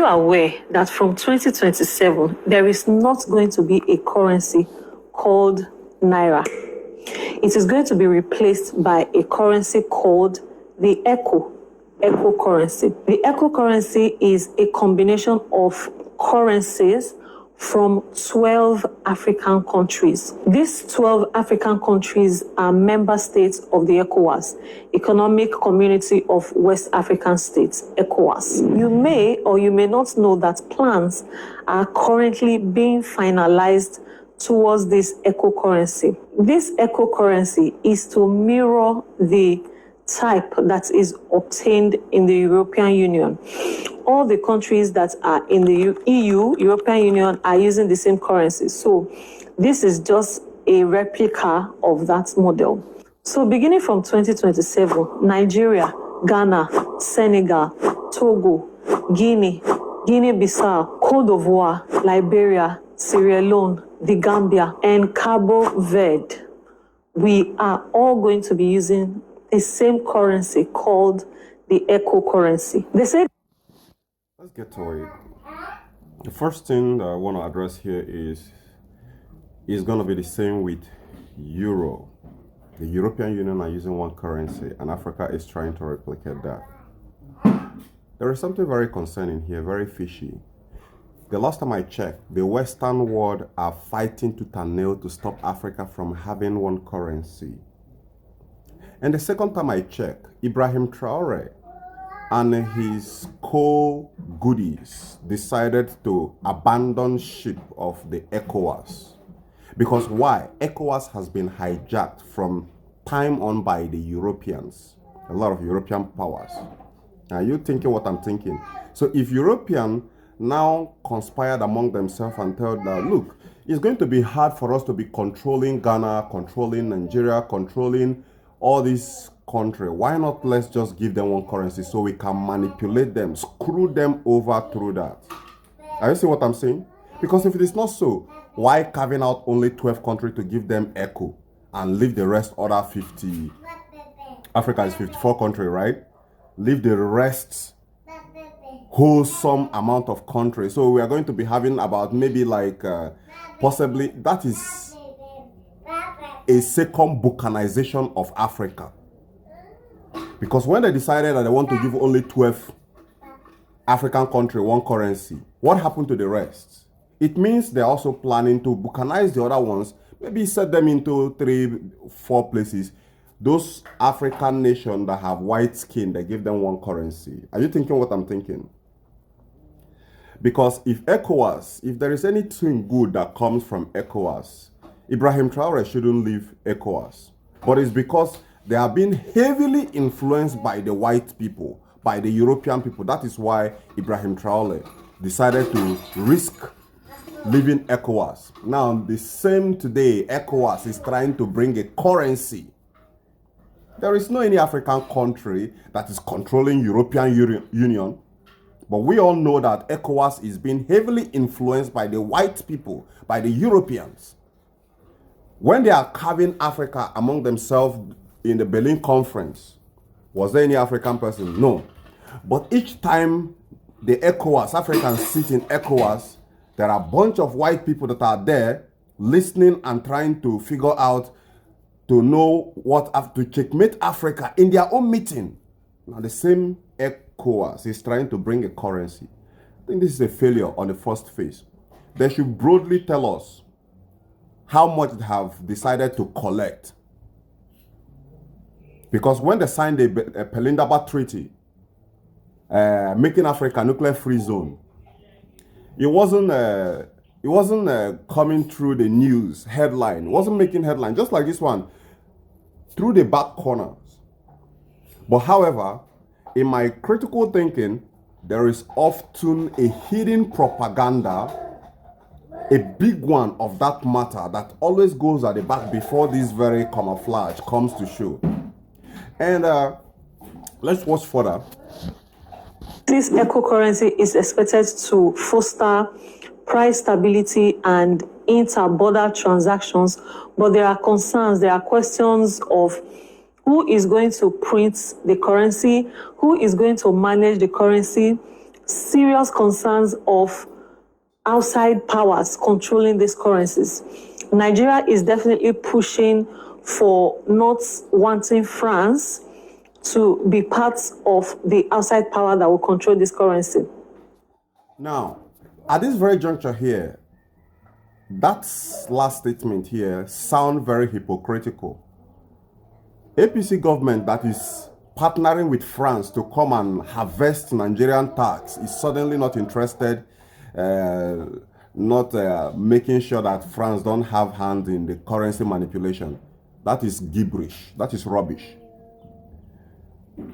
you aware that from 2027, there is not going to be a currency called Naira? It is going to be replaced by a currency called the eco currency. The eco currency is a combination of currencies from 12 African countries. These 12 African countries are member states of the ECOWAS, Economic Community of West African States, ECOWAS. You may or you may not know that plans are currently being finalized towards this eco currency. This eco currency is to mirror the type that is obtained in the European Union. All the countries that are in the EU, European Union, are using the same currency. So this is just a replica of that model. So beginning from 2027, Nigeria, Ghana, Senegal, Togo, Guinea-Bissau, Cote d'Ivoire, Liberia, Sierra Leone, the Gambia, and Cabo Verde, we are all going to be using the same currency called the eco currency. They say. Let's get to it. The first thing that I want to address here is going to be the same with Euro. The European Union are using one currency and Africa is trying to replicate that. There is something very concerning here, very fishy. The last time I checked, the Western world are fighting tooth and nail to stop Africa from having one currency. And the second time I checked, Ibrahim Traore and his co-goodies decided to abandon ship of the ECOWAS. Because why? ECOWAS has been hijacked from time on by the Europeans, a lot of European powers. Are you thinking what I'm thinking? So if Europeans now conspired among themselves and tell that, look, it's going to be hard for us to be controlling Ghana, controlling Nigeria, controlling all these countries. Why not let's just give them one currency so we can manipulate them, screw them over through that? Are you seeing what I'm saying? Because if it is not so, why carving out only 12 countries to give them ECO and leave the rest other 50? Africa is 54 countries, right? Leave the rest wholesome amount of countries. So we are going to be having about maybe like possibly that is a second balkanization of Africa. Because when they decided that they want to give only 12 African countries one currency, what happened to the rest? It means they're also planning to balkanize the other ones, maybe set them into 3-4 places. Those African nations that have white skin, they give them one currency. Are you thinking what I'm thinking? Because if ECOWAS, if there is anything good that comes from ECOWAS, Ibrahim Traore shouldn't leave ECOWAS. But it's because they are being heavily influenced by the white people, by the European people. That is why Ibrahim Traore decided to risk leaving ECOWAS. Now, the same today, ECOWAS is trying to bring a currency. There is no any African country that is controlling European Union. But we all know that ECOWAS is being heavily influenced by the white people, by the Europeans. When they are carving Africa among themselves in the Benin conference, was there any African person? No. But each time the ECOWAS, Africans sit in ECOWAS, there are a bunch of white people that are there listening and trying to figure out, to know what, to checkmate Africa in their own meeting. Now the same ECOWAS is trying to bring a currency. I think this is a failure on the first phase. They should broadly tell us how much they have decided to collect. Because when they signed the Pelindaba Treaty, making Africa a nuclear-free zone, it wasn't coming through the news headline. It wasn't making headline, just like this one, through the back corners. But however, in my critical thinking, there is often a hidden propaganda, a big one of that matter that always goes at the back before this very camouflage comes to show. And let's watch further. This eco currency is expected to foster price stability and inter-border transactions, but there are concerns, there are questions of who is going to print the currency, who is going to manage the currency, serious concerns of outside powers controlling these currencies. Nigeria is definitely pushing for not wanting France to be part of the outside power that will control this currency. Now, at this very juncture here, that last statement here sounds very hypocritical. APC government that is partnering with France to come and harvest Nigerian tax is suddenly not interested, making sure that France don't have hand in the currency manipulation. That is gibberish. That is rubbish.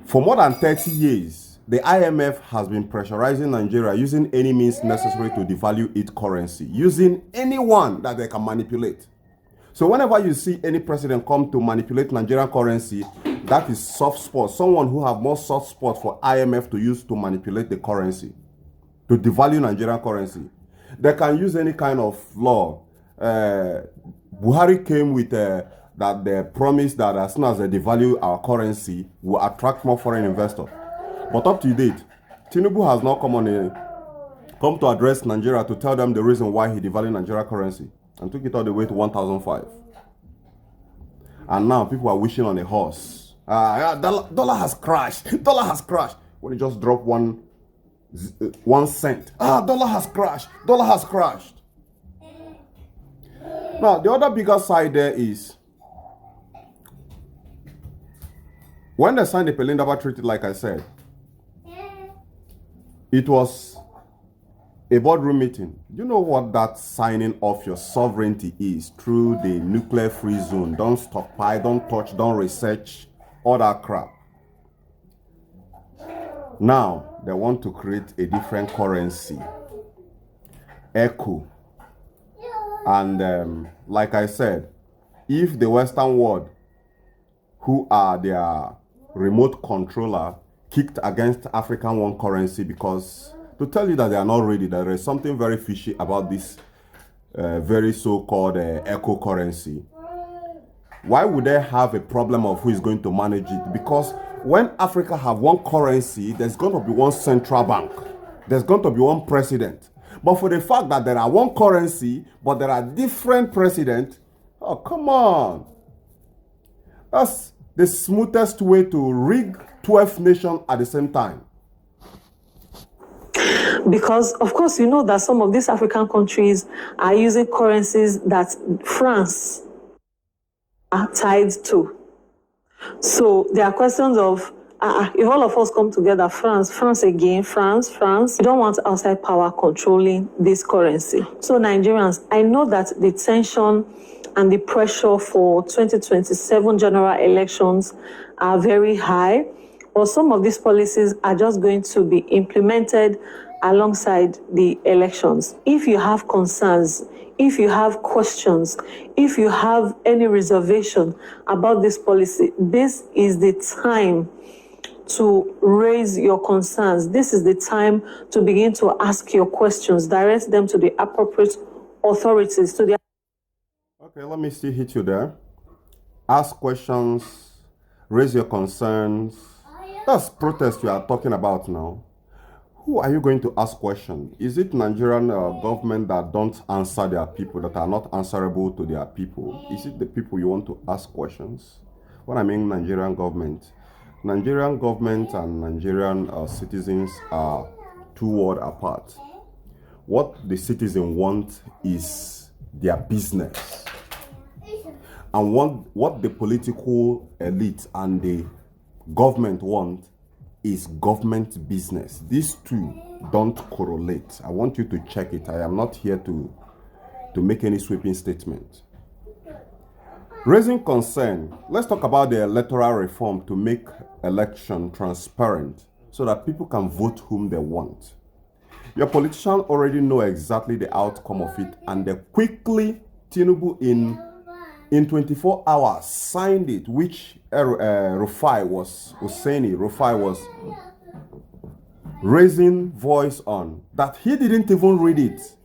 For more than 30 years, the IMF has been pressurizing Nigeria using any means necessary to devalue its currency, using anyone that they can manipulate. So whenever you see any president come to manipulate Nigerian currency, that is soft spot. Someone who have more soft spot for IMF to use to manipulate the currency, to devalue Nigerian currency. They can use any kind of law. Buhari came with that they promised that as soon as they devalue our currency, will attract more foreign investors. But up to date, Tinubu has not come to address Nigeria to tell them the reason why he devalued Nigerian currency and took it all the way to 1,005. And now people are wishing on a horse. Dollar has crashed. Dollar has crashed. When it just dropped 1 cent. Dollar has crashed. Dollar has crashed. Now, the other bigger side there is when they signed the Pelindaba Treaty, like I said, it was a boardroom meeting. You know what that signing of your sovereignty is through the nuclear-free zone? Don't stockpile, don't touch, don't research, all that crap. Now, they want to create a different currency, ECO. And like I said, if the Western world, who are their remote controller, kicked against African one currency, because to tell you that they are not ready, there is something very fishy about this very so-called ECO currency. Why would they have a problem of who is going to manage it? Because when Africa have one currency, there's going to be one central bank. There's going to be one president. But for the fact that there are one currency, but there are different presidents, oh, come on. That's the smoothest way to rig 12 nations at the same time. Because, of course, you know that some of these African countries are using currencies that France are tied to. So there are questions of, if all of us come together, France again, France, we don't want outside power controlling this currency. So Nigerians, I know that the tension and the pressure for 2027 general elections are very high, but some of these policies are just going to be implemented alongside the elections. If you have concerns, if you have questions, if you have any reservation about this policy, this is the time to raise your concerns. This is the time to begin to ask your questions, direct them to the appropriate authorities. Okay, let me still hit you there. Ask questions, raise your concerns. That's protest you are talking about now. Who are you going to ask questions? Is it Nigerian government that don't answer their people, that are not answerable to their people? Is it the people you want to ask questions? What I mean Nigerian government and Nigerian citizens are two worlds apart. What the citizen want is their business. And what the political elite and the government want is government business. These two don't correlate. I want you to check it. I am not here to make any sweeping statement. Raising concern, let's talk about the electoral reform to make election transparent so that people can vote whom they want. Your politicians already know exactly the outcome of it, and they quickly, Tinubu in 24 hours signed it, which Rufai was raising voice on, that he didn't even read it,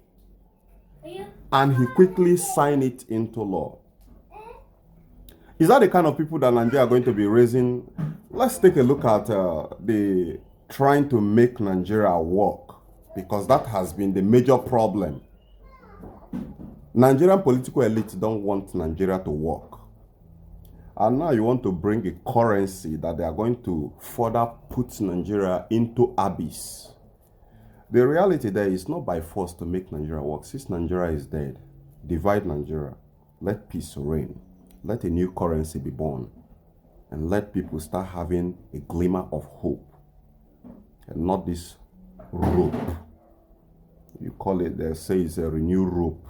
and he quickly signed it into law. Is that the kind of people that Nigeria are going to be raising? Let's take a look at the trying to make Nigeria work, because that has been the major problem. Nigerian political elites don't want Nigeria to work. And now you want to bring a currency that they are going to further put Nigeria into abyss. The reality there is not by force to make Nigeria work. Since Nigeria is dead, divide Nigeria. Let peace reign. Let a new currency be born. And let people start having a glimmer of hope. And not this rope. You call it, they say it's a renewed rope,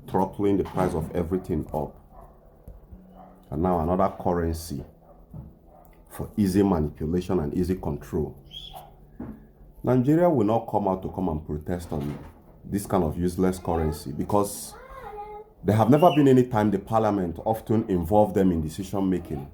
throttling the price of everything up. And now another currency for easy manipulation and easy control. Nigeria will not come out to come and protest on this kind of useless currency, because there have never been any time the parliament often involved them in decision making,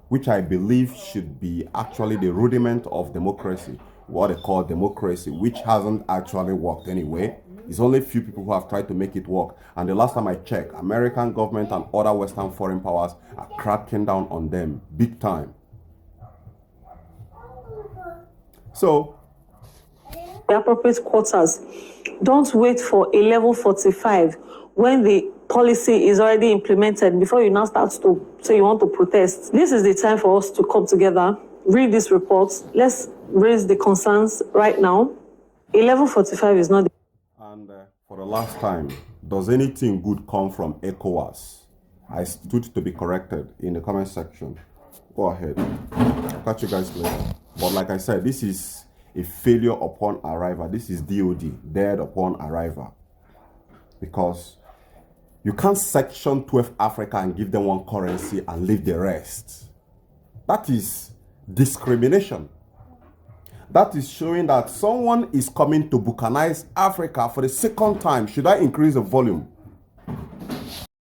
which I believe should be actually the rudiment of democracy, what they call democracy, which hasn't actually worked anyway. It's only few people who have tried to make it work. And the last time I checked, American government and other Western foreign powers are cracking down on them big time. So, the appropriate quarters. Don't wait for a level 45 when the policy is already implemented before you now start to say you want to protest. This is the time for us to come together, read these reports. Let's raise the concerns right now. A level 45 is not the... And for the last time, does anything good come from ECOWAS? I stood to be corrected in the comment section. Go ahead. I'll catch you guys later. But like I said, this is a failure upon arrival. This is DOD, dead upon arrival. Because you can't section 12 Africa and give them one currency and leave the rest. That is discrimination. That is showing that someone is coming to balkanize Africa for the second time. Should I increase the volume?